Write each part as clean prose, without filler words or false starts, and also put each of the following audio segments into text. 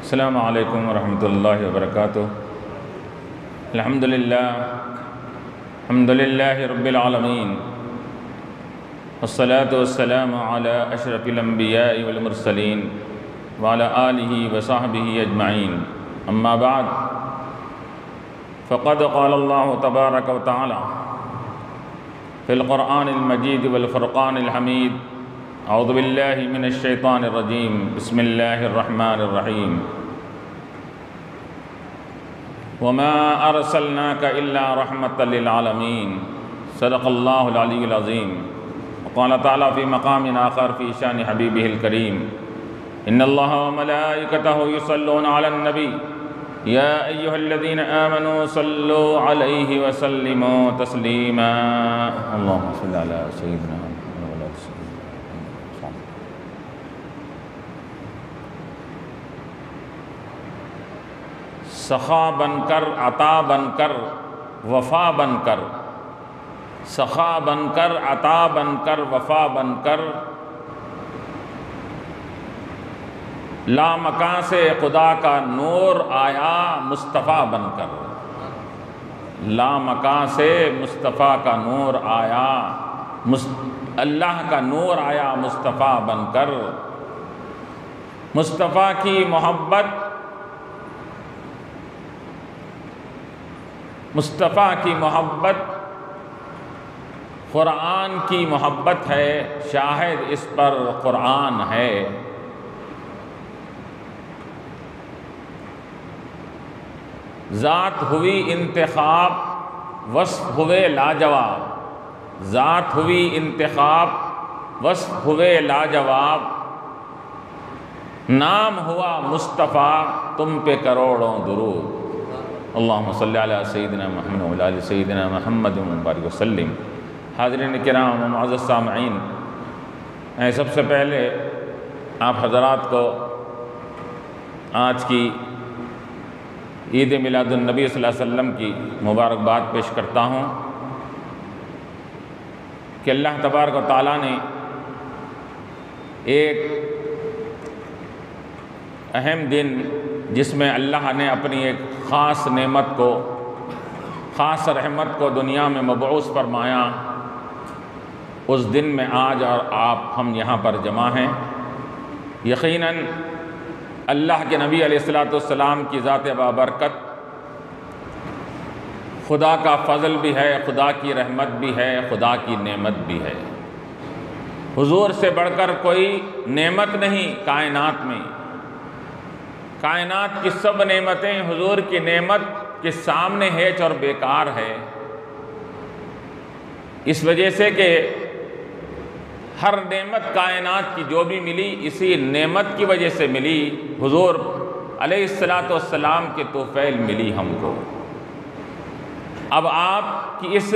السلام علیکم ورحمۃ اللہ وبرکاتہ۔ الحمد للہ رب العالمین، والصلاة والسلام علی اشرف الانبیاء والمرسلین وعلی آلہ وصحبہ اجمعین، اما بعد فقد قال اللہ تبارک وتعالی فی القرآن المجید والفرقان الحمید، اعوذ باللہ من الشیطان الرجیم، بسم اللہ الرحمن الرحیم، وما ارسلناک الا رحمۃ للعالمین، صدق اللہ العلی العظیم۔ وقال تعالی فی مقام آخر فی شان حبیبہ الکریم، ان اللہ وملائکتہ یصلون علی النبی یا ایہا الذین آمنوا صلوا علیہ وسلموا تسلیما، اللہم صل علی سیدنا سخا بن کر، عطا بن کر، وفا بن کر، سخا بن کر، عطا بن کر، وفا بن کر، لامکاں سے خدا کا نور آیا مصطفیٰ بن کر، لامکاں سے مصطفیٰ کا نور آیا، اللہ کا نور آیا مصطفیٰ بن کر، مصطفیٰ کی محبت، مصطفیٰ کی محبت قرآن کی محبت ہے، شاہد اس پر قرآن ہے۔ ذات ہوئی انتخاب، وصف ہوئے لاجواب، ذات ہوئی انتخاب، وصف ہوئے لاجواب، نام ہوا مصطفیٰ، تم پہ کروڑوں درود، اللہم صلی علی سیدنا محمد وعلی آل سیدنا محمد وبارک وسلم۔ حاضرین کرام و معزز سامعین، میں سب سے پہلے آپ حضرات کو آج کی عید میلاد النبی صلی اللہ علیہ وسلم کی مبارکباد پیش کرتا ہوں کہ اللہ تبارک و تعالیٰ نے ایک اہم دن، جس میں اللہ نے اپنی ایک خاص نعمت کو، خاص رحمت کو دنیا میں مبعوث فرمایا، اس دن میں آج اور آپ ہم یہاں پر جمع ہیں۔ یقیناً اللہ کے نبی علیہ السلام کی ذات بابرکت، خدا کا فضل بھی ہے، خدا کی رحمت بھی ہے، خدا کی نعمت بھی ہے۔ حضور سے بڑھ کر کوئی نعمت نہیں کائنات میں، کائنات کی سب نعمتیں حضور کی نعمت کے سامنے ہیچ اور بیکار ہے، اس وجہ سے کہ ہر نعمت کائنات کی جو بھی ملی اسی نعمت کی وجہ سے ملی، حضور علیہ السلام کے طفیل ملی ہم کو۔ اب آپ کی اس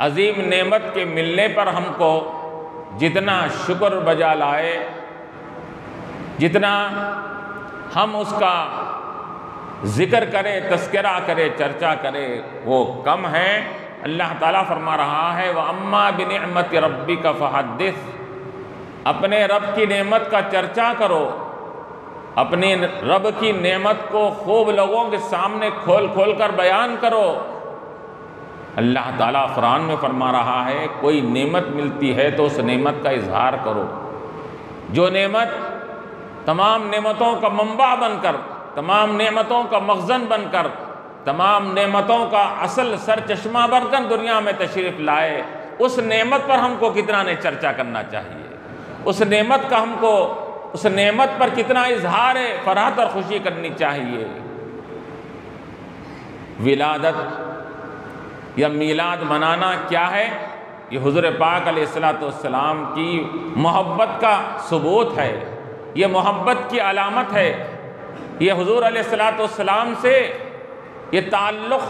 عظیم نعمت کے ملنے پر ہم کو جتنا شکر بجا لائے، جتنا ہم اس کا ذکر کریں، تذکرہ کریں، چرچا کریں، وہ کم ہے۔ اللہ تعالیٰ فرما رہا ہے وَأَمَّا بِنِعْمَةِ رَبِّكَ فَحَدِّثْ، اپنے رب کی نعمت کا چرچا کرو، اپنی رب کی نعمت کو خوب لوگوں کے سامنے کھول کھول کر بیان کرو۔ اللہ تعالیٰ قرآن میں فرما رہا ہے کوئی نعمت ملتی ہے تو اس نعمت کا اظہار کرو، جو نعمت تمام نعمتوں کا منبع بن کر، تمام نعمتوں کا مخزن بن کر، تمام نعمتوں کا اصل سر چشمہ بن کر دنیا میں تشریف لائے، اس نعمت پر ہم کو کتنا نے چرچا کرنا چاہیے، اس نعمت کا ہم کو، اس نعمت پر کتنا اظہار فرحت اور خوشی کرنی چاہیے۔ ولادت یا میلاد منانا کیا ہے؟ یہ حضور پاک علیہ السلام کی محبت کا ثبوت ہے، یہ محبت کی علامت ہے، یہ حضور علیہ السلام سے یہ تعلق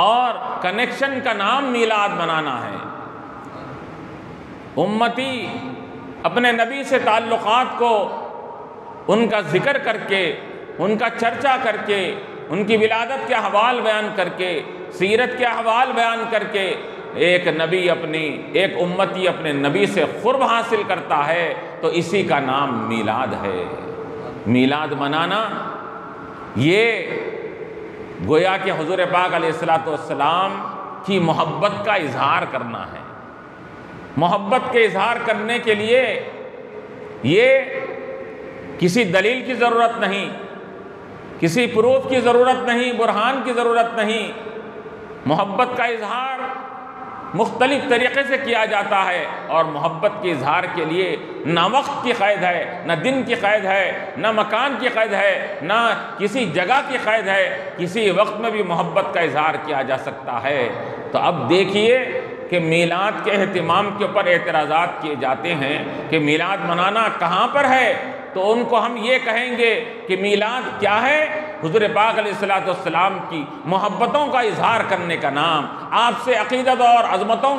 اور کنیکشن کا نام میلاد منانا ہے۔ امتی اپنے نبی سے تعلقات کو، ان کا ذکر کر کے، ان کا چرچا کر کے، ان کی ولادت کے احوال بیان کر کے، سیرت کے احوال بیان کر کے، ایک امتی اپنے نبی سے قرب حاصل کرتا ہے تو اسی کا نام میلاد ہے۔ میلاد منانا یہ گویا کہ حضور پاک علیہ الصلوۃ والسلام کی محبت کا اظہار کرنا ہے۔ محبت کے اظہار کرنے کے لیے یہ کسی دلیل کی ضرورت نہیں، کسی پروف کی ضرورت نہیں، برہان کی ضرورت نہیں۔ محبت کا اظہار مختلف طریقے سے کیا جاتا ہے، اور محبت کے اظہار کے لیے نہ وقت کی قید ہے، نہ دن کی قید ہے، نہ مکان کی قید ہے، نہ کسی جگہ کی قید ہے، کسی وقت میں بھی محبت کا اظہار کیا جا سکتا ہے۔ تو اب دیکھیے کہ میلاد کے اہتمام کے اوپر اعتراضات کیے جاتے ہیں کہ میلاد منانا کہاں پر ہے، تو ان کو ہم یہ کہیں گے کہ میلاد کیا ہے؟ حضور پاک علیہ الصلوۃ والسلام کی محبتوں کا اظہار کرنے کا نام، آپ سے عقیدت اور عظمتوں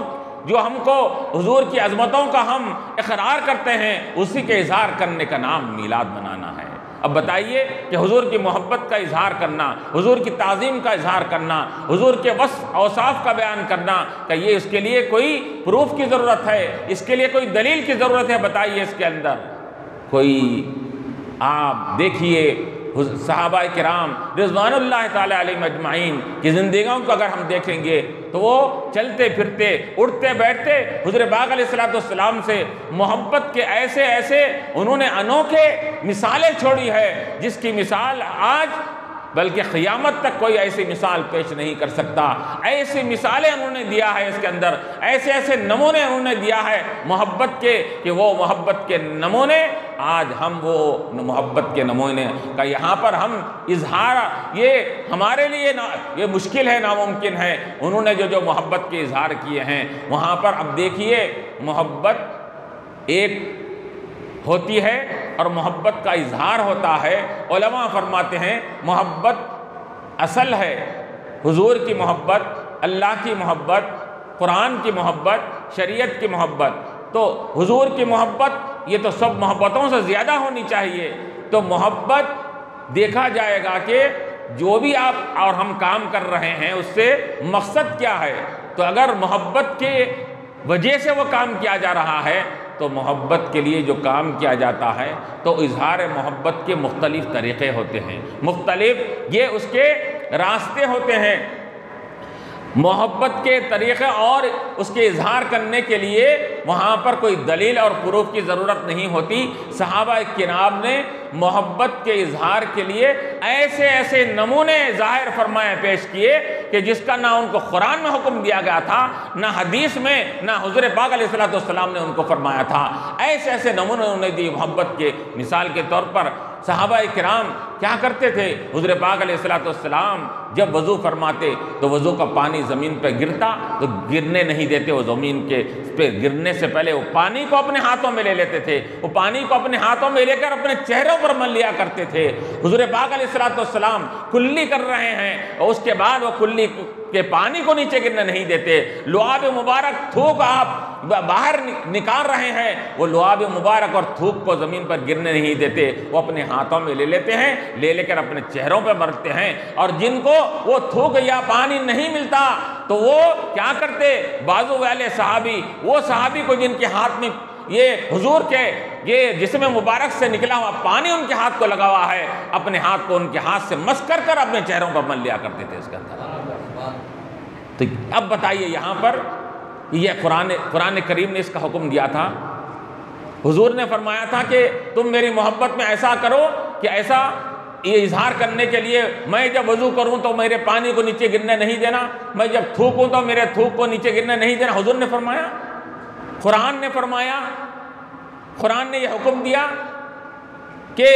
جو ہم کو حضور کی عظمتوں کا ہم اقرار کرتے ہیں، اسی کے اظہار کرنے کا نام میلاد منانا ہے۔ اب بتائیے کہ حضور کی محبت کا اظہار کرنا، حضور کی تعظیم کا اظہار کرنا، حضور کے وصف اوصاف کا بیان کرنا، کہ یہ اس کے لیے کوئی پروف کی ضرورت ہے، اس کے لیے کوئی دلیل کی ضرورت ہے؟ بتائیے اس کے اندر کوئی۔ آپ دیکھیے صحابہ کرام رضوان اللہ تعالیٰ علیہم اجمعین کی زندگیوں کو اگر ہم دیکھیں گے تو وہ چلتے پھرتے اٹھتے بیٹھتے حضور پاک علیہ الصلوۃ والسلام سے محبت کے ایسے ایسے انہوں نے انوکھے مثالیں چھوڑی ہے، جس کی مثال آج بلکہ قیامت تک کوئی ایسی مثال پیش نہیں کر سکتا۔ ایسی مثالیں انہوں نے دیا ہے اس کے اندر، ایسے ایسے نمونے انہوں نے دیا ہے محبت کے، کہ وہ محبت کے نمونے آج ہم وہ محبت کے نمونے کا یہاں پر ہم اظہار، یہ ہمارے لیے یہ مشکل ہے، ناممکن ہے۔ انہوں نے جو محبت کے اظہار کیے ہیں وہاں پر اب دیکھیے محبت ایک ہوتی ہے اور محبت کا اظہار ہوتا ہے۔ علماء فرماتے ہیں محبت اصل ہے، حضور کی محبت، اللہ کی محبت، قرآن کی محبت، شریعت کی محبت۔ تو حضور کی محبت یہ تو سب محبتوں سے زیادہ ہونی چاہیے۔ تو محبت دیکھا جائے گا کہ جو بھی آپ اور ہم کام کر رہے ہیں اس سے مقصد کیا ہے۔ تو اگر محبت کے وجہ سے وہ کام کیا جا رہا ہے تو محبت کے لیے جو کام کیا جاتا ہے تو اظہار محبت کے مختلف طریقے ہوتے ہیں، مختلف یہ اس کے راستے ہوتے ہیں۔ محبت کے طریقے اور اس کے اظہار کرنے کے لیے وہاں پر کوئی دلیل اور پروف کی ضرورت نہیں ہوتی۔ صحابہ کرام نے محبت کے اظہار کے لیے ایسے ایسے نمونے ظاہر فرمائے پیش کیے کہ جس کا نہ ان کو قرآن میں حکم دیا گیا تھا، نہ حدیث میں، نہ حضور پاک علیہ الصلوۃ والسلام نے ان کو فرمایا تھا۔ ایسے ایسے نمونے انہوں نے دی محبت کے۔ مثال کے طور پر صحابہ کرام کیا کرتے تھے؟ حضور پاک علیہ الصلوۃ والسلام جب وضو فرماتے تو وضو کا پانی زمین پہ گرتا تو گرنے نہیں دیتے، وہ زمین کے پہ گرنے سے پہلے وہ پانی کو اپنے ہاتھوں میں لے لیتے تھے، وہ پانی کو اپنے ہاتھوں میں لے کر اپنے چہروں پر مل لیا کرتے تھے۔ حضور پاک علیہ الصلوۃ والسلام کلی کر رہے ہیں اور اس کے بعد وہ کلی کے پانی کو نیچے گرنے نہیں دیتے، لعاب مبارک تھوک آپ باہر نکال رہے ہیں، وہ لعاب مبارک اور تھوک کو زمین پر گرنے نہیں دیتے، وہ اپنے ہاتھوں میں لے لیتے ہیں، لے کر اپنے چہروں پہ مرتے ہیں۔ اور جن کو وہ تھوک یا پانی نہیں ملتا تو وہ کیا کرتے؟ بازو والے صحابی، وہ صحابی کو جن کے ہاتھ میں یہ حضور کے یہ جسم مبارک سے نکلا ہوا پانی ان کے ہاتھ کو لگا ہوا ہے، اپنے ہاتھ کو ان کے ہاتھ سے مس کر اپنے چہروں پر مل لیا کرتے تھے اس کے اندر۔ تو اب بتائیے یہاں پر یہ قرآن کریم نے اس کا حکم دیا تھا، حضور نے فرمایا تھا کہ تم میری محبت میں ایسا کرو کہ ایسا یہ اظہار کرنے کے لیے میں جب وضو کروں تو میرے پانی کو نیچے گرنے نہیں دینا، میں جب تھوکوں تو میرے تھوک کو نیچے گرنے نہیں دینا۔ حضور نے فرمایا، قرآن نے فرمایا، قرآن نے یہ حکم دیا کہ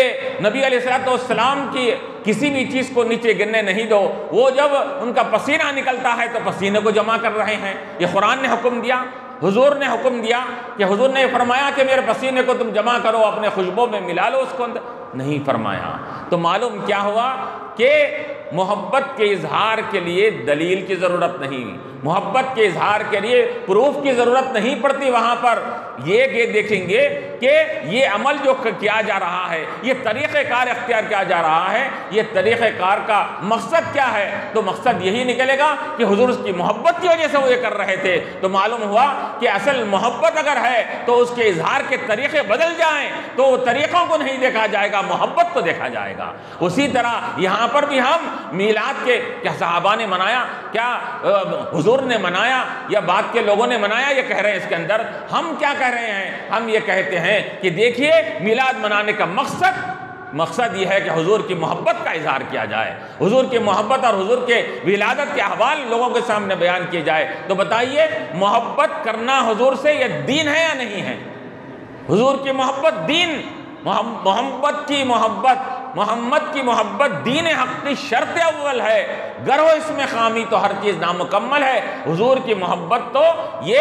نبی علیہ الصلوۃ والسلام کی کسی بھی چیز کو نیچے گرنے نہیں دو۔ وہ جب ان کا پسینہ نکلتا ہے تو پسینے کو جمع کر رہے ہیں، یہ قرآن نے حکم دیا۔ حضور نے حکم دیا کہ حضور نے فرمایا کہ میرے پسینے کو تم جمع کرو، اپنے خوشبو میں ملا لو اس کو اندر، نہیں فرمایا۔ تو معلوم کیا ہوا کہ محبت کے اظہار کے لیے دلیل کی ضرورت نہیں، محبت کے اظہار کے لیے پروف کی ضرورت نہیں پڑتی وہاں پر، یہ دیکھیں گے کہ یہ عمل جو کیا جا رہا ہے، یہ طریقہ کار اختیار کیا جا رہا ہے، یہ طریقہ کار کا مقصد کیا ہے، تو مقصد یہی نکلے گا کہ حضور کی محبت کی وجہ سے وہ یہ کر رہے تھے۔ تو معلوم ہوا کہ اصل محبت اگر ہے تو اس کے اظہار کے طریقے بدل جائیں تو وہ طریقوں کو نہیں دیکھا جائے گا، محبت کو دیکھا جائے گا۔ اسی طرح یہاں پر بھی ہم میلاد کے کیا صحابہ نے منایا، کیا حضور نے منایا، یا بعد کے لوگوں نے منایا، یہ کہہ رہے ہیں اس کے اندر ہم کیا کہہ رہے ہیں؟ ہم یہ کہتے ہیں کہ دیکھیے میلاد منانے کا مقصد یہ ہے کہ حضور کی محبت کا اظہار کیا جائے، حضور کی محبت اور حضور کے ولادت کے احوال لوگوں کے سامنے بیان کیے جائے۔ تو بتائیے محبت کرنا حضور سے یہ دین ہے یا نہیں ہے؟ حضور کی محبت دین، محمد کی محبت دین حق کی شرط اول ہے، گر ہو اس میں خامی تو ہر چیز نامکمل ہے۔ حضور کی محبت تو یہ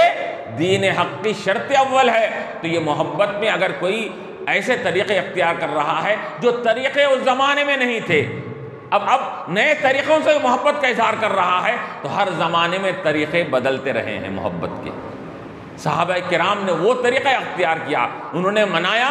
دین حق کی شرط اول ہے۔ تو یہ محبت میں اگر کوئی ایسے طریقے اختیار کر رہا ہے جو طریقے اس زمانے میں نہیں تھے، اب نئے طریقوں سے محبت کا اظہار کر رہا ہے، تو ہر زمانے میں طریقے بدلتے رہے ہیں محبت کے۔ صحابہ کرام نے وہ طریقہ اختیار کیا، انہوں نے منایا،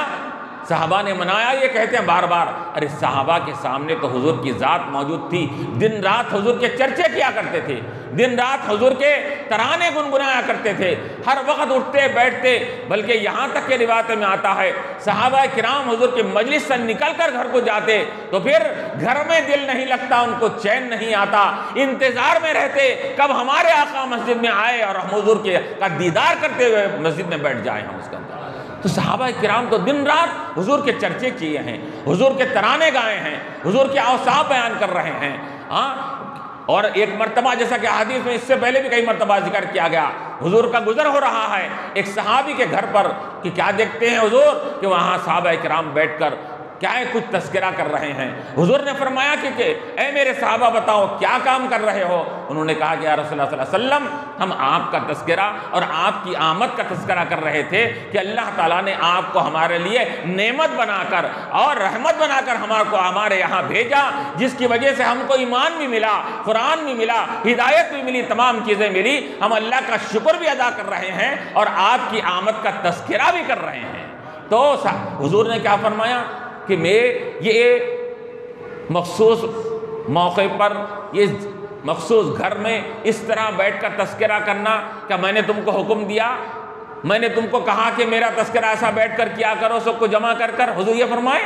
صحابہ نے منایا، یہ کہتے ہیں بار بار، ارے صحابہ کے سامنے تو حضور کی ذات موجود تھی، دن رات حضور کے چرچے کیا کرتے تھے، دن رات حضور کے ترانے گنگنایا کرتے تھے، ہر وقت اٹھتے بیٹھتے، بلکہ یہاں تک کہ روایت میں آتا ہے صحابہ کرام حضور کے مجلس سے نکل کر گھر کو جاتے تو پھر گھر میں دل نہیں لگتا، ان کو چین نہیں آتا، انتظار میں رہتے کب ہمارے آقا مسجد میں آئے اور ہم حضور کا دیدار کرتے ہوئے مسجد میں بیٹھ جائیں ہم اس کے اندر۔ تو صحابہ کرام تو دن رات حضور کے چرچے کیے ہیں، حضور کے ترانے گائے ہیں، حضور کے اوصاف بیان کر رہے ہیں۔ اور ایک مرتبہ جیسا کہ حدیث میں اس سے پہلے بھی کئی مرتبہ ذکر کیا گیا، حضور کا گزر ہو رہا ہے ایک صحابی کے گھر پر، کہ کیا دیکھتے ہیں حضور کہ وہاں صحابہ کرام بیٹھ کر کیا ہے کچھ تذکرہ کر رہے ہیں۔ حضور نے فرمایا کہ اے میرے صحابہ بتاؤ کیا کام کر رہے ہو؟ انہوں نے کہا کہ یا رسول اللہ صلی اللہ علیہ وسلم ہم آپ کا تذکرہ اور آپ کی آمد کا تذکرہ کر رہے تھے کہ اللہ تعالیٰ نے آپ کو ہمارے لیے نعمت بنا کر اور رحمت بنا کر ہمارے یہاں بھیجا، جس کی وجہ سے ہم کو ایمان بھی ملا، قرآن بھی ملا، ہدایت بھی ملی، تمام چیزیں ملی، ہم اللہ کا شکر بھی ادا کر رہے ہیں اور آپ کی آمد کا تذکرہ بھی کر رہے ہیں۔ تو حضور نے کیا فرمایا کہ یہ مخصوص موقع پر، یہ مخصوص گھر میں اس طرح بیٹھ کر تذکرہ کرنا، کیا میں نے تم کو حکم دیا؟ میں نے تم کو کہا کہ میرا تذکرہ ایسا بیٹھ کر کیا کرو سب کو جمع کر کر؟ حضور یہ فرمائے؟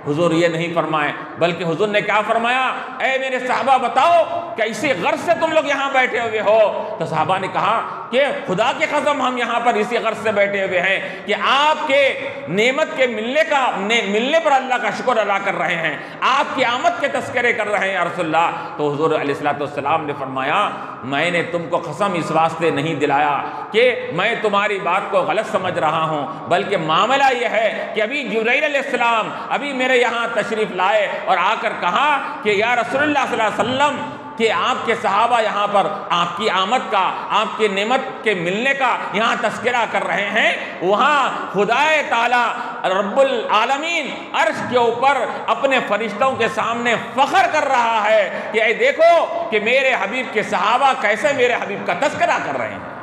حضور یہ نہیں فرمائے، بلکہ حضور نے کیا فرمایا؟ اے میرے صحابہ بتاؤ کیسی غرض سے تم لوگ یہاں بیٹھے ہوئے ہو؟ تو صحابہ نے کہا کہ خدا کی قسم ہم یہاں پر اسی غرض سے بیٹھے ہوئے ہیں کہ آپ کے نعمت کے ملنے پر اللہ کا شکر ادا کر رہے ہیں، آپ کی آمد کے تذکرے کر رہے ہیں یا رسول اللہ۔ تو حضور علیہ السلام نے فرمایا میں نے تم کو قسم اس واسطے نہیں دلایا کہ میں تمہاری بات کو غلط سمجھ رہا ہوں، بلکہ معاملہ یہ ہے کہ ابھی جبرائیل علیہ السلام ابھی میرے یہاں تشریف لائے اور آ کر کہا کہ یا رسول اللہ صلی اللہ علیہ وسلم کہ آپ کے صحابہ یہاں پر آپ کی آمد کا، آپ کے نعمت کے ملنے کا یہاں تذکرہ کر رہے ہیں، وہاں خدائے تعالی رب العالمین عرش کے اوپر اپنے فرشتوں کے سامنے فخر کر رہا ہے کہ اے دیکھو کہ میرے حبیب کے صحابہ کیسے میرے حبیب کا تذکرہ کر رہے ہیں۔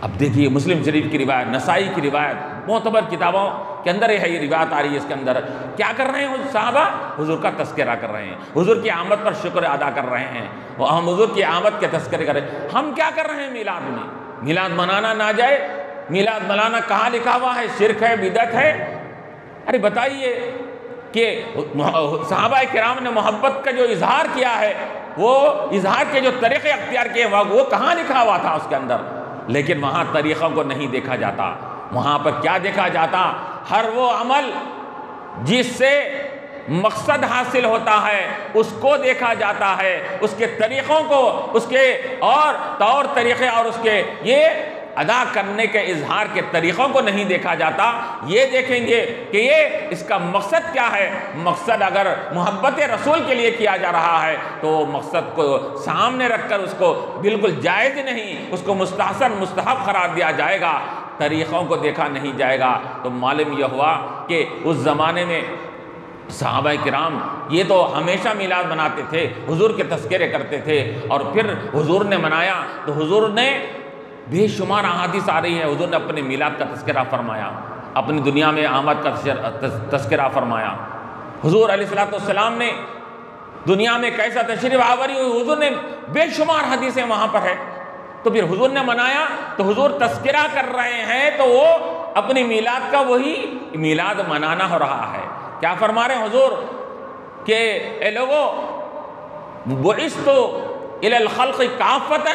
اب دیکھیے مسلم شریف کی روایت، نسائی کی روایت، معتبر کتابوں کے اندر یہ روایت آ رہی ہے، اس کے اندر کیا کر رہے ہیں صحابہ؟ حضور کا تذکرہ کر رہے ہیں، حضور کی آمد پر شکر ادا کر رہے ہیں، ہم حضور کی آمد کے تذکرے کر رہے ہیں۔ ہم کیا کر رہے ہیں میلاد میں؟ میلاد منانا ناجائز، میلاد منانا کہاں لکھا ہوا ہے؟ شرک ہے، بدعت ہے؟ ارے بتائیے کہ صحابہ کرام نے محبت کا جو اظہار کیا ہے، وہ اظہار کے جو طریقے اختیار کیے وہ کہاں لکھا ہوا تھا اس کے اندر؟ لیکن وہاں طریقوں کو نہیں دیکھا جاتا، وہاں پر کیا دیکھا جاتا؟ ہر وہ عمل جس سے مقصد حاصل ہوتا ہے اس کو دیکھا جاتا ہے، اس کے طریقوں کو، اس کے اور طور طریقے اور اس کے یہ ادا کرنے کے اظہار کے طریقوں کو نہیں دیکھا جاتا۔ یہ دیکھیں گے کہ یہ اس کا مقصد کیا ہے۔ مقصد اگر محبت رسول کے لیے کیا جا رہا ہے تو مقصد کو سامنے رکھ کر اس کو بالکل جائز نہیں، اس کو مستحسن مستحب قرار دیا جائے گا، طریقوں کو دیکھا نہیں جائے گا۔ تو معلوم یہ ہوا کہ اس زمانے میں صحابہ کرام یہ تو ہمیشہ میلاد مناتے تھے، حضور کے تذکرے کرتے تھے، اور پھر حضور نے منایا تو حضور نے بے شمار احادیث آ رہی ہے، حضور نے اپنے میلاد کا تذکرہ فرمایا، اپنی دنیا میں آمد کا تذکرہ فرمایا۔ حضور علیہ السلام نے دنیا میں کیسا تشریف آوری ہوئی، حضور نے بے شمار حدیثیں وہاں پر ہے، تو پھر حضور نے منایا تو حضور تذکرہ کر رہے ہیں تو وہ اپنی میلاد کا وہی میلاد منانا ہو رہا ہے۔ کیا فرما رہے ہیں حضور کہ اے لوگو بعثت الی الخلق کافۃ،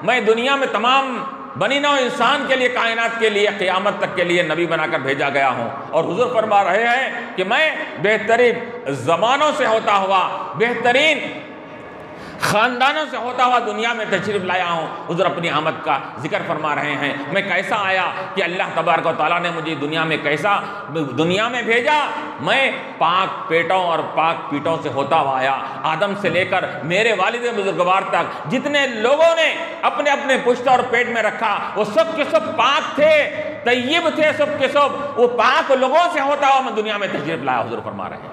میں دنیا میں تمام بنی نوع انسان کے لیے، کائنات کے لیے، قیامت تک کے لیے نبی بنا کر بھیجا گیا ہوں۔ اور حضور فرما رہے ہیں کہ میں بہترین زمانوں سے ہوتا ہوا، بہترین خاندانوں سے ہوتا ہوا دنیا میں تشریف لایا ہوں۔ حضور اپنی آمد کا ذکر فرما رہے ہیں، میں کیسا آیا کہ اللہ تبارک و تعالیٰ نے مجھے دنیا میں بھیجا، میں پاک پیٹوں اور پاک پیٹوں سے ہوتا ہوا آیا، آدم سے لے کر میرے والد بزرگوار تک جتنے لوگوں نے اپنے اپنے پشت اور پیٹ میں رکھا وہ سب کے سب پاک تھے، طیب تھے، سب کے سب وہ پاک لوگوں سے ہوتا ہوا میں دنیا میں تشریف لایا، حضور فرما رہے ہیں۔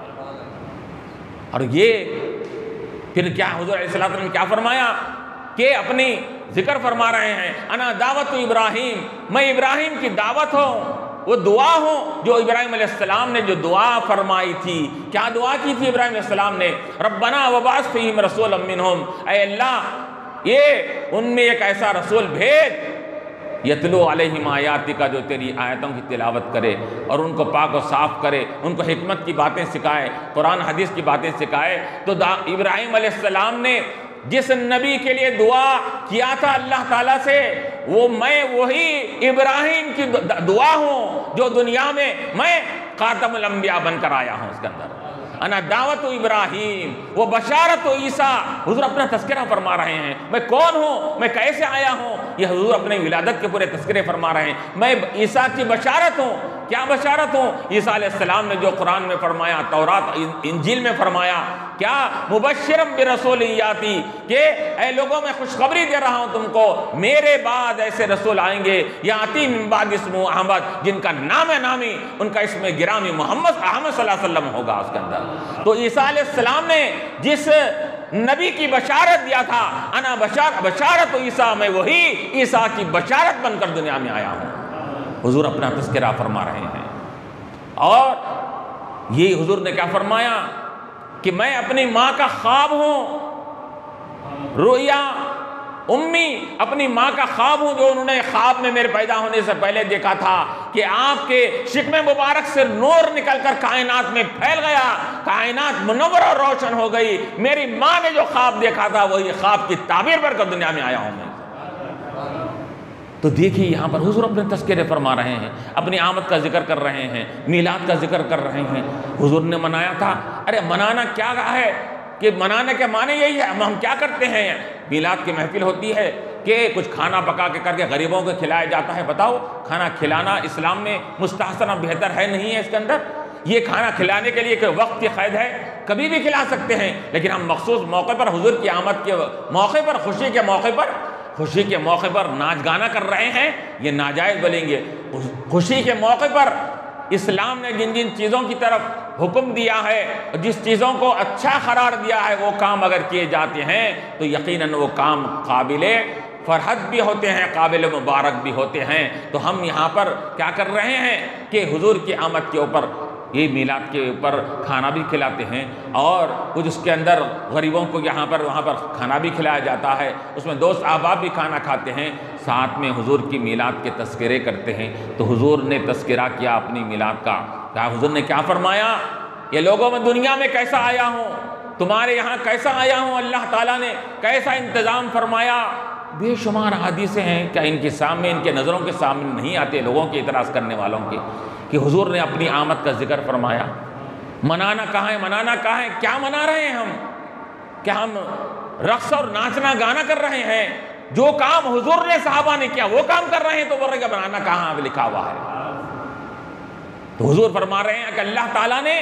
اور یہ پھر کیا حضور علیہ السلام نے کیا فرمایا کہ اپنی ذکر فرما رہے ہیں، انا دعوت ابراہیم، میں ابراہیم کی دعوت ہوں، وہ دعا ہوں جو ابراہیم علیہ السلام نے جو دعا فرمائی تھی۔ کیا دعا کی تھی ابراہیم علیہ السلام نے؟ ربنا وبعث فیہم رسولا منہم، اے اللہ یہ ان میں ایک ایسا رسول بھیج یتلو علیہم آیاتک کا جو تیری آیتوں کی تلاوت کرے اور ان کو پاک و صاف کرے، ان کو حکمت کی باتیں سکھائے، قرآن حدیث کی باتیں سکھائے۔ تو ابراہیم علیہ السلام نے جس نبی کے لیے دعا کیا تھا اللہ تعالیٰ سے، وہ میں وہی ابراہیم کی دعا ہوں جو دنیا میں خاتم الانبیاء بن کر آیا ہوں۔ اس کے اندر انا دعوت ابراہیم و بشارت عیسیٰ، حضور اپنا تذکرہ فرما رہے ہیں، میں کون ہوں، میں کیسے آیا ہوں، یہ حضور اپنے ولادت کے پورے تذکرے فرما رہے ہیں۔ میں عیسیٰ کی بشارت ہوں۔ کیا بشارت ہوں؟ عیسیٰ علیہ السلام نے جو قرآن میں فرمایا، تورات انجیل میں فرمایا، کیا مبشرم برسول یاتی، کہ اے لوگوں میں خوشخبری دے رہا ہوں تم کو، میرے بعد ایسے رسول آئیں گے، یاتی من بعد اسمہ احمد، جن کا نام نامی ان کا اسم گرامی محمد صلی اللہ علیہ وسلم ہوگا اس کے اندر۔ تو عیسیٰ علیہ السلام نے جس نبی کی بشارت دیا تھا، انا بشارت عیسیٰ، میں وہی عیسیٰ کی بشارت بن کر دنیا میں آیا ہوں، حضور اپنا تذکرہ فرما رہے ہیں۔ اور یہ حضور نے کیا فرمایا کہ میں اپنی ماں کا خواب ہوں، رؤیا امی، اپنی ماں کا خواب ہوں جو انہوں نے خواب میں میرے پیدا ہونے سے پہلے دیکھا تھا کہ آپ کے شکم مبارک سے نور نکل کر کائنات میں پھیل گیا، کائنات منور اور روشن ہو گئی، میری ماں نے جو خواب دیکھا تھا وہی خواب کی تعبیر پر کر دنیا میں آیا ہوں میں۔ تو دیکھیے یہاں پر حضور اپنے تذکرے فرما رہے ہیں، اپنی آمد کا ذکر کر رہے ہیں، میلاد کا ذکر کر رہے ہیں۔ حضور نے منایا تھا، ارے منانا کیا ہے کہ منانے کے معنی یہی ہے، ہم کیا کرتے ہیں، میلاد کی محفل ہوتی ہے کہ کچھ کھانا پکا کے کر کے غریبوں کو کھلایا جاتا ہے۔ بتاؤ کھانا کھلانا اسلام میں مستحسن اور بہتر ہے نہیں ہے؟ اس کے اندر یہ کھانا کھلانے کے لیے کوئی وقت کی قید ہے؟ کبھی بھی کھلا سکتے ہیں، لیکن ہم مخصوص موقع پر حضور کی آمد کے موقع پر، خوشی کے موقع پر ناچ گانا کر رہے ہیں، یہ ناجائز بولیں گے۔ خوشی کے موقع پر اسلام نے جن جن چیزوں کی طرف حکم دیا ہے، جس چیزوں کو اچھا قرار دیا ہے، وہ کام اگر کیے جاتے ہیں تو یقیناً وہ کام قابل فرحت بھی ہوتے ہیں، قابل مبارک بھی ہوتے ہیں۔ تو ہم یہاں پر کیا کر رہے ہیں کہ حضور کی آمد کے اوپر، یہ میلاد کے اوپر کھانا بھی کھلاتے ہیں، اور کچھ اس کے اندر غریبوں کو یہاں پر وہاں پر کھانا بھی کھلایا جاتا ہے، اس میں دوست احباب بھی کھانا کھاتے ہیں، ساتھ میں حضور کی میلاد کے تذکرے کرتے ہیں۔ تو حضور نے تذکرہ کیا اپنی میلاد کا، کیا حضور نے کیا فرمایا؟ یہ لوگوں میں دنیا میں کیسا آیا ہوں، تمہارے یہاں کیسا آیا ہوں، اللہ تعالیٰ نے کیسا انتظام فرمایا۔ بے شمار حدیثیں ہیں، کیا ان کے سامنے، ان کے نظروں کے سامنے نہیں آتے لوگوں کے اعتراض کرنے والوں کے، کہ حضور نے اپنی آمد کا ذکر فرمایا۔ منانا کہاں ہے، منانا کہاں ہے، کیا منا رہے ہیں ہم؟ کیا ہم رقص اور ناچنا گانا کر رہے ہیں؟ جو کام حضور نے صحابہ نے کیا وہ کام کر رہے ہیں، تو بول رہے کہ منانا کہاں لکھا ہوا ہے؟ تو حضور فرما رہے ہیں کہ اللہ تعالیٰ نے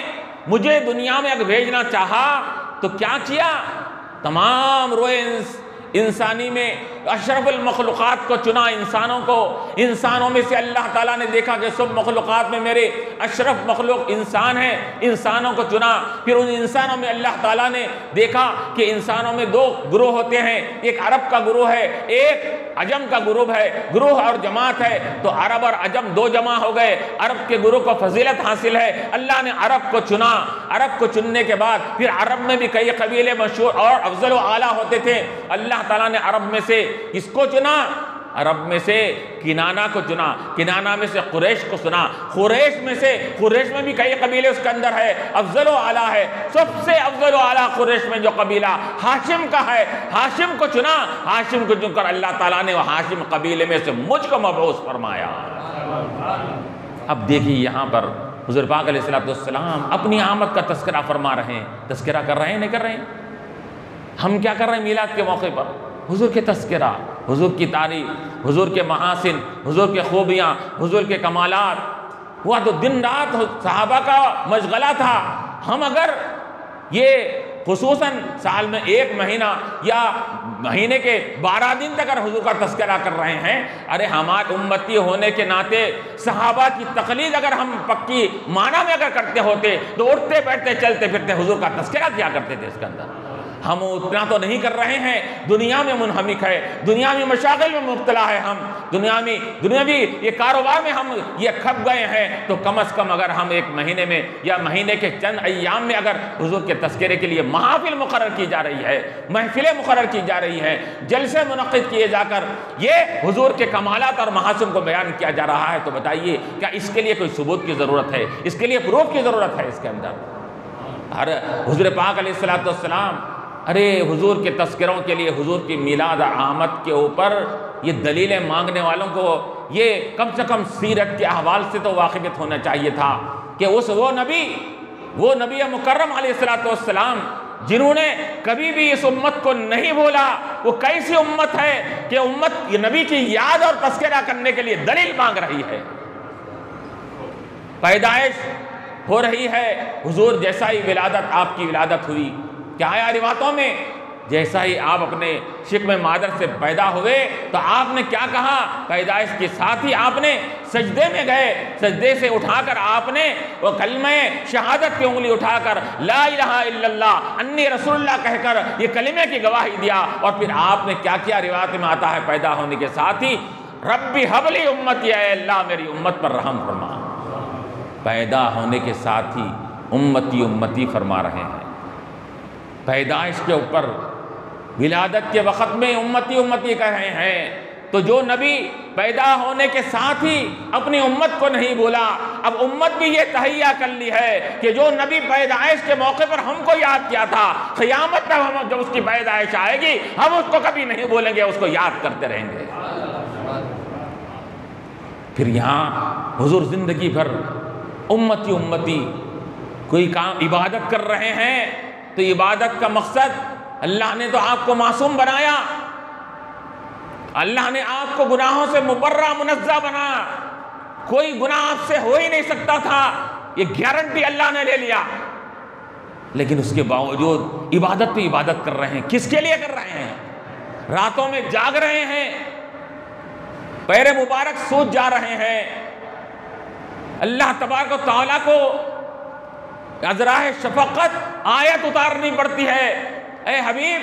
مجھے دنیا میں اگر بھیجنا چاہا تو کیا کیا، تمام روئے انسانی میں اشرف المخلوقات کو چنا، انسانوں کو، انسانوں میں سے اللہ تعالیٰ نے دیکھا کہ سب مخلوقات میں میرے اشرف مخلوق انسان ہیں، انسانوں کو چنا۔ پھر ان انسانوں میں اللہ تعالیٰ نے دیکھا کہ انسانوں میں دو گروہ ہوتے ہیں، ایک عرب کا گروہ ہے، ایک عجم کا گروہ ہے، گروہ اور جماعت ہے۔ تو عرب اور عجم دو جمع ہو گئے، عرب کے گروہ کو فضیلت حاصل ہے، اللہ نے عرب کو چنا۔ عرب کو چننے کے بعد پھر عرب میں بھی کئی قبیلے مشہور اور افضل و اعلیٰ ہوتے تھے، اللہ تعالیٰ نے عرب میں سے کس کو چنا؟ عرب میں سے کنانہ کو چنا، کنانہ میں سے قریش کو چنا، قریش میں بھی کئی قبیلے اس کے اندر ہے، افضل و اعلیٰ ہے، سب سے افضل و اعلیٰ قریش میں جو قبیلہ ہاشم کا ہے، ہاشم کو چنا۔ ہاشم کو چن کر اللہ تعالیٰ نے وہ ہاشم قبیلے میں سے مجھ کو مبعوث فرمایا۔ اب دیکھیے یہاں پر حضور پاک علیہ السلام اپنی آمد کا تذکرہ فرما رہے ہیں، تذکرہ کر رہے ہیں نہیں کر رہے ہیں؟ ہم کیا کر رہے ہیں میلاد کے موقع پر؟ حضور کے تذکرہ، حضور کی تعریف، حضور کے محاسن، حضور کے خوبیاں، حضور کے کمالات۔ ہوا تو دن رات صحابہ کا مشغلہ تھا۔ ہم اگر یہ خصوصاً سال میں ایک مہینہ یا مہینے کے 12 دن تک اگر حضور کا تذکرہ کر رہے ہیں، ارے ہمارے امتی ہونے کے ناطے صحابہ کی تقلید اگر ہم پکی معنی میں اگر کرتے ہوتے تو اٹھتے بیٹھتے چلتے پھرتے حضور کا تذکرہ کیا کرتے تھے اس کے اندر۔ ہم اتنا تو نہیں کر رہے ہیں، دنیا میں منہمک ہے، دنیا میں مشاغل میں مبتلا ہے، ہم دنیاوی یہ کاروبار میں ہم یہ کھپ گئے ہیں۔ تو کم از کم اگر ہم ایک مہینے میں یا مہینے کے چند ایام میں اگر حضور کے تذکرے کے لیے محافل مقرر کی جا رہی ہے، محفلیں مقرر کی جا رہی ہیں، جلسے منعقد کیے جا کر یہ حضور کے کمالات اور محاسن کو بیان کیا جا رہا ہے، تو بتائیے کیا اس کے لیے کوئی ثبوت کی ضرورت ہے؟ اس کے لیے پروف کی ضرورت ہے؟ اس کے اندر حضور پاک علیہ السلام ارے حضور کے تذکروں کے لیے، حضور کی میلاد آمد کے اوپر یہ دلیلیں مانگنے والوں کو یہ کم سے کم سیرت کے احوال سے تو واقفیت ہونا چاہیے تھا کہ وہ نبی مکرم علیہ السلام جنہوں نے کبھی بھی اس امت کو نہیں بولا، وہ کیسی امت ہے کہ امت نبی کی یاد اور تذکرہ کرنے کے لیے دلیل مانگ رہی ہے۔ پیدائش ہو رہی ہے، حضور جیسا ہی ولادت آپ کی ولادت ہوئی، کیا آیا روایتوں میں؟ جیسا ہی آپ اپنے شکم مادر سے پیدا ہوئے تو آپ نے کیا کہا؟ پیدائش کے ساتھ ہی آپ نے سجدے میں گئے، سجدے سے اٹھا کر آپ نے وہ کلمہ شہادت کی انگلی اٹھا کر لا الہ الا اللہ انی رسول اللہ کہہ کر یہ کلمے کی گواہی دیا۔ اور پھر آپ نے کیا کیا؟ روایت میں آتا ہے پیدا ہونے کے ساتھ ہی ربی حبلی امتی، اے اللہ میری امت پر رحم فرما۔ پیدا ہونے کے ساتھ ہی امتی امتی فرما رہے ہیں۔ پیدائش کے اوپر ولادت کے وقت میں امتی امتی کہہ رہے ہیں، تو جو نبی پیدا ہونے کے ساتھ ہی اپنی امت کو نہیں بولا، اب امت بھی یہ تہیہ کر لی ہے کہ جو نبی پیدائش کے موقع پر ہم کو یاد کیا تھا، قیامت تک ہم جب اس کی پیدائش آئے گی ہم اس کو کبھی نہیں بولیں گے، اس کو یاد کرتے رہیں گے۔ پھر یہاں حضور زندگی بھر امتی امتی کوئی کام عبادت کر رہے ہیں، تو عبادت کا مقصد اللہ نے تو آپ کو معصوم بنایا، اللہ نے آپ کو گناہوں سے مبرہ منزہ بنایا، کوئی گناہ آپ سے ہو ہی نہیں سکتا تھا، یہ گارنٹی اللہ نے لے لیا، لیکن اس کے باوجود عبادت پہ عبادت کر رہے ہیں۔ کس کے لیے کر رہے ہیں؟ راتوں میں جاگ رہے ہیں، پیر مبارک سوج جا رہے ہیں، اللہ تبارک و تعالیٰ کو ازراہ شفقت آیت اتارنی پڑتی ہے، اے حبیب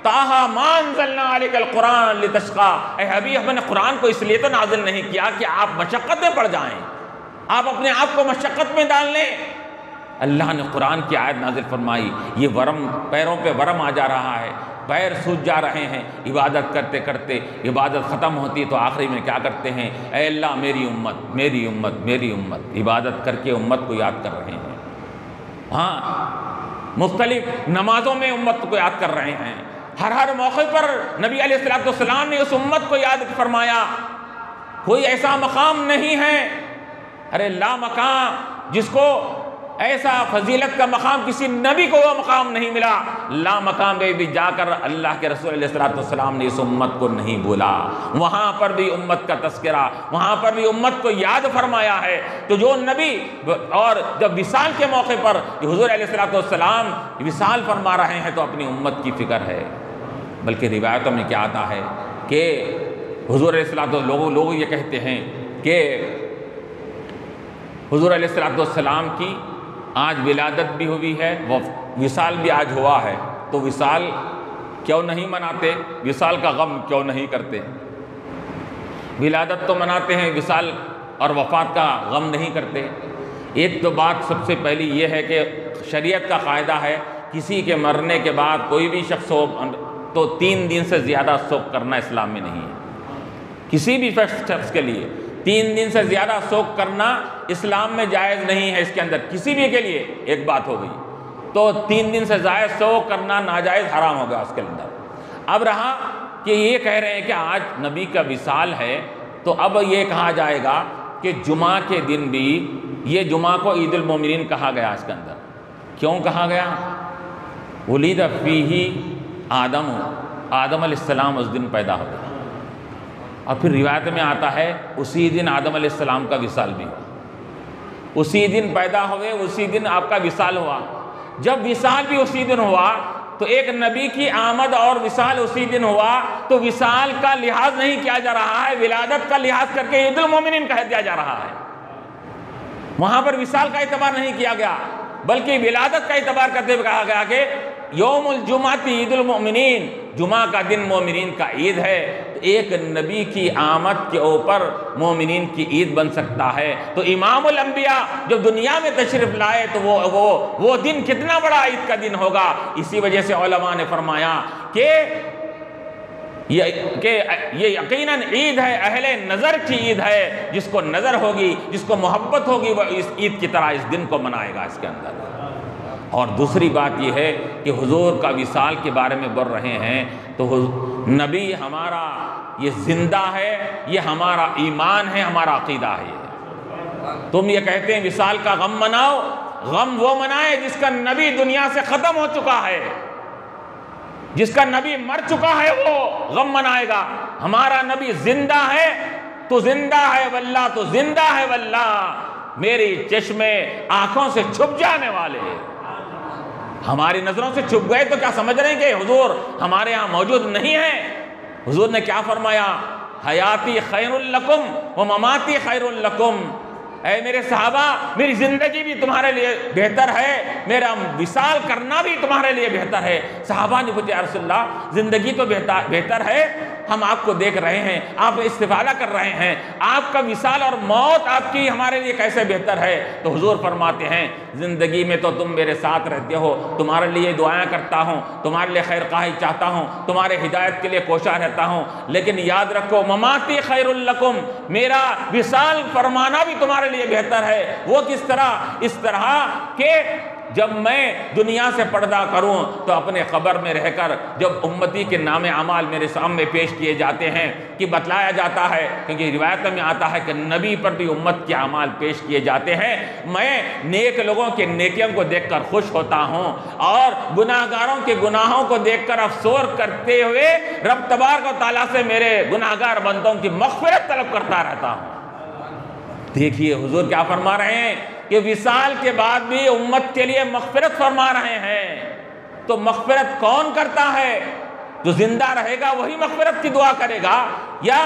طٰہٰ مَا أَنزَلْنَا عَلَيْكَ الْقُرْآنَ لِتَشْقَىٰ، اے حبیب ہم نے قرآن کو اس لیے تو نازل نہیں کیا کہ آپ مشقت میں پڑ جائیں، آپ اپنے آپ کو مشقت میں ڈال لیں۔ اللہ نے قرآن کی آیت نازل فرمائی، یہ ورم پیروں پہ ورم آ جا رہا ہے، پیر سوج جا رہے ہیں، عبادت کرتے کرتے عبادت ختم ہوتی تو آخری میں کیا کرتے ہیں؟ اے اللہ میری امت میری امت میری امت، عبادت کر کے امت کو یاد کر رہے ہیں۔ ہاں مختلف نمازوں میں امت کو یاد کر رہے ہیں، ہر موقع پر نبی علیہ السلام نے اس امت کو یاد فرمایا۔ کوئی ایسا مقام نہیں ہے، ارے لا مقام جس کو ایسا فضیلت کا مقام کسی نبی کو وہ مقام نہیں ملا، لا مقام میں بھی جا کر اللہ کے رسول علیہ السلام نے اس امت کو نہیں بولا، وہاں پر بھی امت کا تذکرہ، وہاں پر بھی امت کو یاد فرمایا ہے۔ تو جو نبی اور جب وصال کے موقع پر حضور علیہ السلام وصال فرما رہے ہیں تو اپنی امت کی فکر ہے، بلکہ روایتوں میں کیا آتا ہے کہ حضور علیہ السلام لوگ یہ کہتے ہیں کہ حضور علیہ السلام کی آج ولادت بھی ہوئی ہے، وصال بھی آج ہوا ہے، تو وصال کیوں نہیں مناتے؟ وصال کا غم کیوں نہیں کرتے؟ ولادت تو مناتے ہیں، وصال اور وفات کا غم نہیں کرتے۔ ایک تو بات سب سے پہلی یہ ہے کہ شریعت کا قاعدہ ہے کسی کے مرنے کے بعد کوئی بھی شخص ہو تو 3 دن سے زیادہ سوگ کرنا اسلام میں نہیں ہے۔ کسی بھی شخص کے لیے 3 دن سے زیادہ سوگ کرنا اسلام میں جائز نہیں ہے۔ اس کے اندر کسی بھی کے لیے ایک بات ہو گئی، تو 3 دن سے زائد سوگ کرنا ناجائز حرام ہو گیا اس کے اندر۔ اب رہا کہ یہ کہہ رہے ہیں کہ آج نبی کا وصال ہے، تو اب یہ کہا جائے گا کہ جمعہ کے دن بھی، یہ جمعہ کو عید المومنین کہا گیا اس کے اندر، کیوں کہا گیا؟ ولید فیہ آدم علیہ السلام اس دن پیدا ہو گیا، اور پھر روایت میں آتا ہے اسی دن آدم علیہ السلام کا وصال بھی ہوا، اسی دن پیدا ہوئے، اسی دن آپ کا وصال ہوا۔ جب وصال بھی اسی دن ہوا تو ایک نبی کی آمد اور وصال اسی دن ہوا، تو وصال کا لحاظ نہیں کیا جا رہا ہے، ولادت کا لحاظ کر کے عید المومنین کہہ دیا جا رہا ہے۔ وہاں پر وصال کا اعتبار نہیں کیا گیا، بلکہ ولادت کا اعتبار کرتے ہوئے کہا گیا کہ یوم الجمعہ عید المؤمنین، جمعہ کا دن مومنین کا عید ہے۔ ایک نبی کی آمد کے اوپر مومنین کی عید بن سکتا ہے، تو امام الانبیاء جب دنیا میں تشریف لائے تو وہ دن کتنا بڑا عید کا دن ہوگا۔ اسی وجہ سے علماء نے فرمایا کہ یہ یقیناً عید ہے، اہل نظر کی عید ہے، جس کو نظر ہوگی، جس کو محبت ہوگی، وہ اس عید کی طرح اس دن کو منائے گا اس کے اندر۔ اور دوسری بات یہ ہے کہ حضور کا وصال کے بارے میں بول رہے ہیں، تو نبی ہمارا یہ زندہ ہے، یہ ہمارا ایمان ہے، ہمارا عقیدہ ہے۔ تم یہ کہتے ہیں وصال کا غم مناؤ، غم وہ منائے جس کا نبی دنیا سے ختم ہو چکا ہے، جس کا نبی مر چکا ہے وہ غم منائے گا۔ ہمارا نبی زندہ ہے تو زندہ ہے واللہ، تو زندہ ہے واللہ، میری چشمے آنکھوں سے چھپ جانے والے، ہماری نظروں سے چھپ گئے تو کیا سمجھ رہے ہیں کہ حضور ہمارے ہاں موجود نہیں ہے؟ حضور نے کیا فرمایا؟ حیاتی خیر لکم و مماتی خیر لکم، اے میرے صحابہ میری زندگی بھی تمہارے لیے بہتر ہے، میرا وصال کرنا بھی تمہارے لیے بہتر ہے۔ صحابہ نے پوچھا یا رسول اللہ زندگی تو بہتر ہے، ہم آپ کو دیکھ رہے ہیں، آپ استفادہ کر رہے ہیں، آپ کا وصال اور موت آپ کی ہمارے لیے کیسے بہتر ہے؟ تو حضور فرماتے ہیں زندگی میں تو تم میرے ساتھ رہتے ہو، تمہارے لیے دعائیں کرتا ہوں، تمہارے لیے خیر خواہی چاہتا ہوں، تمہارے ہدایت کے لیے کوشاں رہتا ہوں، لیکن یاد رکھو مماتی خیر لکم، میرا وصال فرمانا بھی تمہارے لیے بہتر ہے۔ وہ کس طرح؟ اس طرح کہ جب میں دنیا سے پردہ کروں تو اپنے قبر میں رہ کر جب امتی کے نام اعمال میرے سامنے پیش کیے جاتے ہیں کہ بتلایا جاتا ہے، کیونکہ روایت میں آتا ہے کہ نبی پر بھی امت کے اعمال پیش کیے جاتے ہیں، میں نیک لوگوں کے نیکیوں کو دیکھ کر خوش ہوتا ہوں اور گناہگاروں کے گناہوں کو دیکھ کر افسوس کرتے ہوئے رب تبارک و تعالیٰ سے میرے گناہگار بندوں کی مغفرت طلب کرتا رہتا ہوں۔ دیکھیے حضور کیا فرما رہے ہیں کہ وصال کے بعد بھی امت کے لیے مغفرت فرما رہے ہیں۔ تو مغفرت کون کرتا ہے؟ جو زندہ رہے گا وہی مغفرت کی دعا کرے گا، یا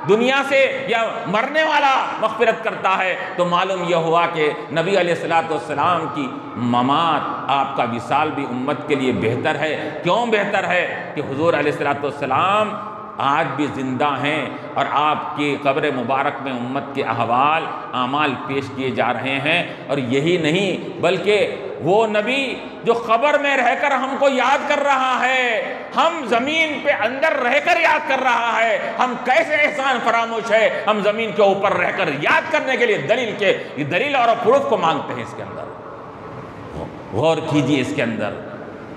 دنیا سے یا مرنے والا مغفرت کرتا ہے؟ تو معلوم یہ ہوا کہ نبی علیہ السلام کی ممات، آپ کا وصال بھی امت کے لیے بہتر ہے۔ کیوں بہتر ہے؟ کہ حضور علیہ السلام آج بھی زندہ ہیں اور آپ کی قبر مبارک میں امت کے احوال اعمال پیش کیے جا رہے ہیں۔ اور یہی نہیں بلکہ وہ نبی جو قبر میں رہ کر ہم کو یاد کر رہا ہے، ہم زمین پہ اندر رہ کر یاد کر رہا ہے، ہم کیسے احسان فراموش ہے، ہم زمین کے اوپر رہ کر یاد کرنے کے لیے دلیل اور پروف کو مانگتے ہیں۔ اس کے اندر غور کیجئے، اس کے اندر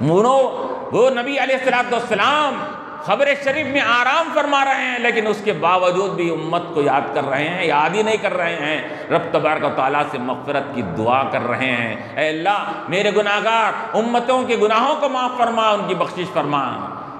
وہ نبی علیہ السلام قبر شریف میں آرام فرما رہے ہیں، لیکن اس کے باوجود بھی امت کو یاد کر رہے ہیں، یاد ہی نہیں کر رہے ہیں، رب تبارک و تعالیٰ سے مغفرت کی دعا کر رہے ہیں۔ اے اللہ میرے گناہگار امتوں کے گناہوں کو معاف فرما، ان کی بخشش فرما۔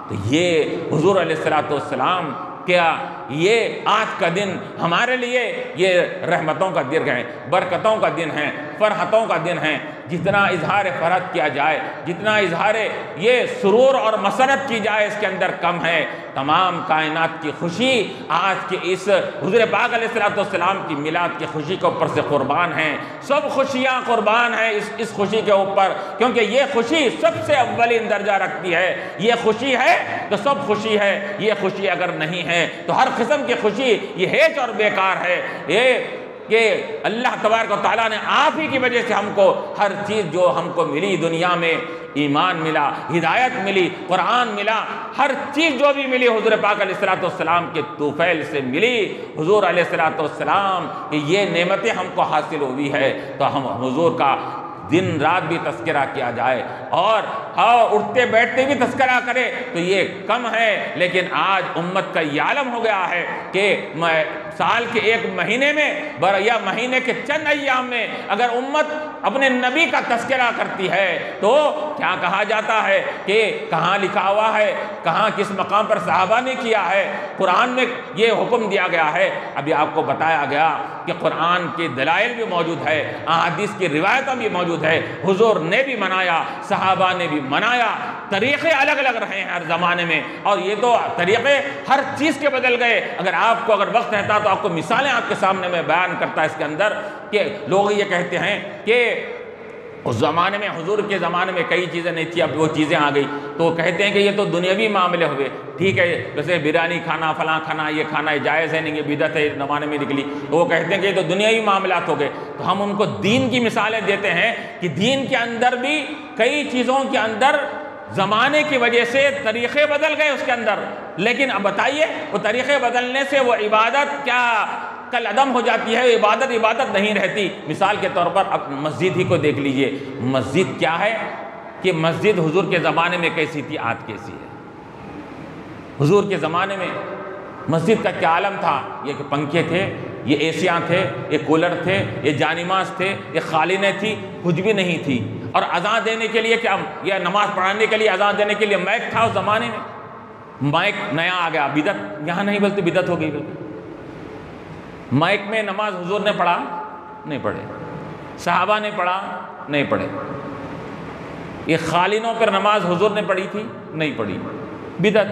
تو یہ حضور علیہ السلام کیا یہ آج کا دن ہمارے لیے یہ رحمتوں کا دن ہے، برکتوں کا دن ہے، فرحتوں کا دن ہے۔ جتنا اظہار فرحت کیا جائے، جتنا اظہار یہ سرور اور مسرت کی جائے، اس کے اندر کم ہے۔ تمام کائنات کی خوشی آج کے اس حضور پاک علیہ الصلوۃ والسلام کی میلاد کی خوشی کے اوپر سے قربان ہیں۔ سب خوشیاں قربان ہیں اس خوشی کے اوپر، کیونکہ یہ خوشی سب سے اولین درجہ رکھتی ہے۔ یہ خوشی ہے تو سب خوشی ہے، یہ خوشی اگر نہیں ہے تو ہر قسم کی خوشی یہ ہیچ اور بیکار ہے۔ یہ کہ اللہ تبارک و تعالیٰ نے آپ ہی کی وجہ سے ہم کو ہر چیز جو ہم کو ملی دنیا میں، ایمان ملا، ہدایت ملی، قرآن ملا، ہر چیز جو بھی ملی حضور پاک علیہ الصلوۃ والسلام کے طفیل سے ملی۔ حضور علیہ الصلوۃ والسلام کہ یہ نعمتیں ہم کو حاصل ہوئی ہے، تو ہم حضور کا دن رات بھی تذکرہ کیا جائے اور اٹھتے بیٹھتے بھی تذکرہ کرے تو یہ کم ہے۔ لیکن آج امت کا یہ عالم ہو گیا ہے کہ سال کے ایک مہینے میں یا مہینے کے چند ایام میں اگر امت اپنے نبی کا تذکرہ کرتی ہے تو کیا کہا جاتا ہے کہ کہاں لکھا ہوا ہے، کہاں کس مقام پر صحابہ نے کیا ہے، قرآن میں یہ حکم دیا گیا ہے۔ ابھی آپ کو بتایا گیا کہ قرآن کے دلائل بھی موجود ہے، احادیث کی روایتیں بھی موجود ہے، حضور نے بھی منایا، صحابہ نے بھی منایا۔ طریقے الگ الگ رہے ہیں ہر زمانے میں، اور یہ تو طریقے ہر چیز کے بدل گئے۔ اگر وقت رہتا تو آپ کو مثالیں آپ کے سامنے میں بیان کرتا اس کے اندر کہ لوگ یہ کہتے ہیں کہ اس زمانے میں، حضور کے زمانے میں کئی چیزیں نہیں تھی، اب وہ چیزیں آ گئی، تو وہ کہتے ہیں کہ یہ تو دنیاوی معاملے ہوئے۔ ٹھیک ہے، جیسے بریانی کھانا، فلاں کھانا، یہ کھانا یہ جائز ہے نہیں، یہ بدعت ہے، زمانے میں نکلی، تو وہ کہتے ہیں کہ یہ تو دنیاوی معاملات ہو گئے۔ تو ہم ان کو دین کی مثالیں دیتے ہیں کہ دین کے اندر بھی کئی چیزوں کے اندر زمانے کی وجہ سے طریقے بدل گئے اس کے اندر، لیکن اب بتائیے وہ طریقے بدلنے سے وہ عبادت کیا کل عدم ہو جاتی ہے؟ عبادت نہیں رہتی۔ مثال کے طور پر اب مسجد ہی کو دیکھ لیجئے، مسجد کیا ہے کہ مسجد حضور کے زمانے میں کیسی تھی، آج کیسی ہے۔ حضور کے زمانے میں مسجد کا کیا عالم تھا؟ یہ کہ پنکھے تھے، یہ ایسیاں تھے، یہ کولر تھے، یہ جانماز تھے، یہ قالینیں تھی، کچھ بھی نہیں تھی۔ اور اذان دینے کے لیے کیا، یا نماز پڑھانے کے لیے، اذان دینے کے لیے مائک تھا اس زمانے میں۔ مائک نیا آ گیا، بدعت یہاں نہیں بلکہ بدعت ہو گئی۔ بلکہ مائک میں نماز حضور نے پڑھا نہیں پڑھے، صحابہ نے پڑھا نہیں پڑھے۔ یہ قالینوں پر نماز حضور نے پڑھی تھی نہیں پڑھی، بدعت۔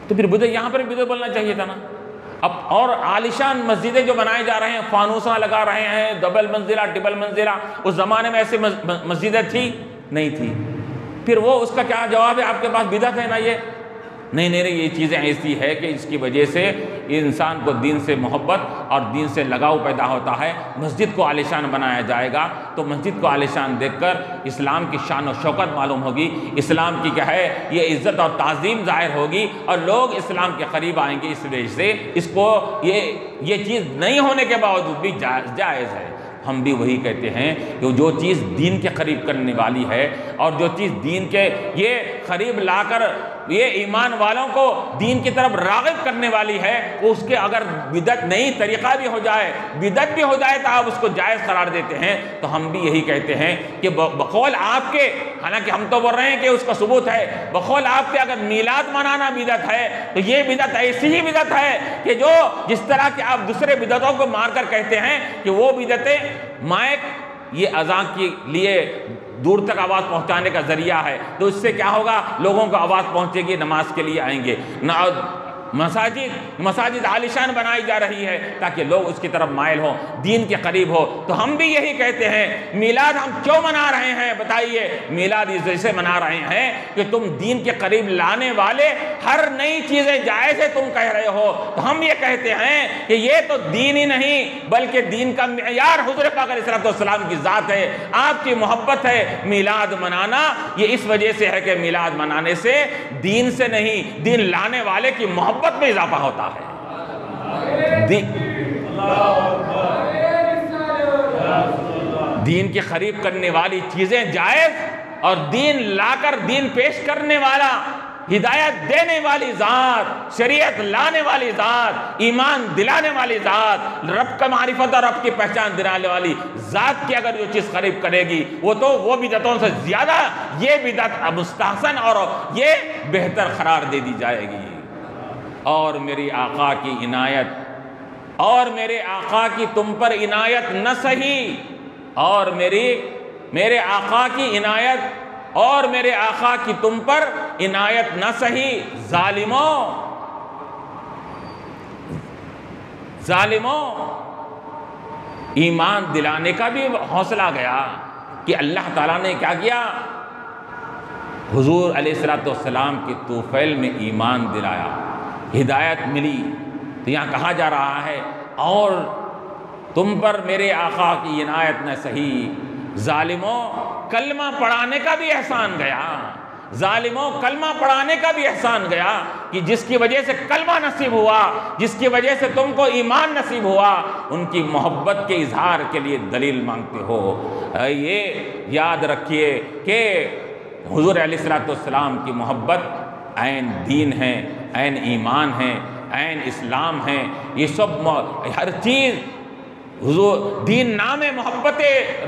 تو پھر بدعت، یہاں پر بدعت بولنا چاہیے تھا نا۔ اب اور عالیشان مسجدیں جو بنائے جا رہے ہیں، فانوساں لگا رہے ہیں، ڈبل منزلہ ٹرپل منزلہ، اس زمانے میں ایسی مسجدیں تھی نہیں تھی۔ پھر وہ اس کا کیا جواب ہے آپ کے پاس؟ بدعت ہے نا یہ؟ نہیں، یہ چیزیں ایسی ہے کہ اس کی وجہ سے انسان کو دین سے محبت اور دین سے لگاؤ پیدا ہوتا ہے۔ مسجد کو عالیشان بنایا جائے گا تو مسجد کو عالیشان دیکھ کر اسلام کی شان و شوکت معلوم ہوگی، اسلام کی کیا ہے یہ عزت اور تعظیم ظاہر ہوگی، اور لوگ اسلام کے قریب آئیں گے۔ اس وجہ سے اس کو یہ چیز نہیں ہونے کے باوجود بھی جائز ہے۔ ہم بھی وہی کہتے ہیں کہ جو چیز دین کے قریب کرنے والی ہے، اور جو چیز دین کے یہ قریب لا کر یہ ایمان والوں کو دین کی طرف راغب کرنے والی ہے، اس کے اگر بدعت نئی طریقہ بھی ہو جائے، بدعت بھی ہو جائے تو آپ اس کو جائز قرار دیتے ہیں۔ تو ہم بھی یہی کہتے ہیں کہ بقول آپ کے، حالانکہ ہم تو بول رہے ہیں کہ اس کا ثبوت ہے، بقول آپ کے اگر میلاد منانا بدعت ہے تو یہ بدعت ایسی ہی بدعت ہے کہ جو جس طرح کہ آپ دوسرے بدعتوں کو مار کر کہتے ہیں کہ وہ بدعتیں مائک یہ اذان کے لیے دور تک آواز پہنچانے کا ذریعہ ہے، تو اس سے کیا ہوگا؟ لوگوں کو آواز پہنچے گی، نماز کے لیے آئیں گے۔ مساجد عالیشان بنائی جا رہی ہے تاکہ لوگ اس کی طرف مائل ہوں، دین کے قریب ہو۔ تو ہم بھی یہی کہتے ہیں، میلاد ہم کیوں منا رہے ہیں؟ بتائیے، میلاد اس وجہ سے منا رہے ہیں کہ تم دین کے قریب لانے والے ہر نئی چیزیں جائز ہے تم کہہ رہے ہو۔ تو ہم یہ کہتے ہیں کہ یہ تو دین ہی نہیں بلکہ دین کا معیار حضور پاک علیہ الصلوۃ والسلام کی ذات ہے، آپ کی محبت ہے۔ میلاد منانا یہ اس وجہ سے ہے کہ میلاد منانے سے دین سے نہیں، دین لانے والے کی محبت میں اضافہ ہوتا ہے۔ دین کے قریب کرنے والی چیزیں جائز، اور دین لا کر دین پیش کرنے والا، ہدایت دینے والی ذات، شریعت لانے والی ذات، ایمان دلانے والی ذات، رب کا معرفت اور رب کی پہچان دلانے والی ذات کی اگر یہ چیز قریب کرے گی، وہ بدعتوں سے زیادہ یہ بدعت مستحسن اور یہ بہتر قرار دے دی جائے گی۔ اور میری آقا کی عنایت، اور میرے آقا کی تم پر عنایت نہ سہی اور میرے آقا کی عنایت اور میرے آقا کی تم پر عنایت نہ سہی ظالموں ایمان دلانے کا بھی حوصلہ گیا کہ اللہ تعالیٰ نے کیا کیا؟ حضور علیہ السلام کے طفیل میں ایمان دلایا، ہدایت ملی۔ تو یہاں کہا جا رہا ہے اور تم پر میرے آقا کی عنایت نہ سہی ظالموں، کلمہ پڑھانے کا بھی احسان گیا، ظالموں کلمہ پڑھانے کا بھی احسان گیا کہ جس کی وجہ سے کلمہ نصیب ہوا، جس کی وجہ سے تم کو ایمان نصیب ہوا، ان کی محبت کے اظہار کے لیے دلیل مانگتے ہو۔ یہ یاد رکھیے کہ حضور علیہ السلام کی محبت عین دین ہے، عین ایمان ہے، عین اسلام ہے۔ یہ سب ہر چیز حضور، دین نام ہے محبت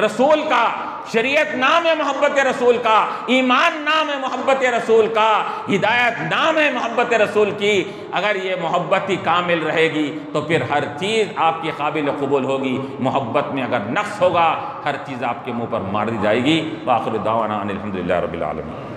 رسول کا، شریعت نام ہے محبت رسول کا، ایمان نام ہے محبت رسول کا، ہدایت نام ہے محبت رسول کی۔ اگر یہ محبت ہی کامل رہے گی تو پھر ہر چیز آپ کی قابل قبول ہوگی۔ محبت میں اگر نقص ہوگا ہر چیز آپ کے منہ پر مار دی جائے گی۔ وآخر دعوانا ان الحمدللہ رب العالمین۔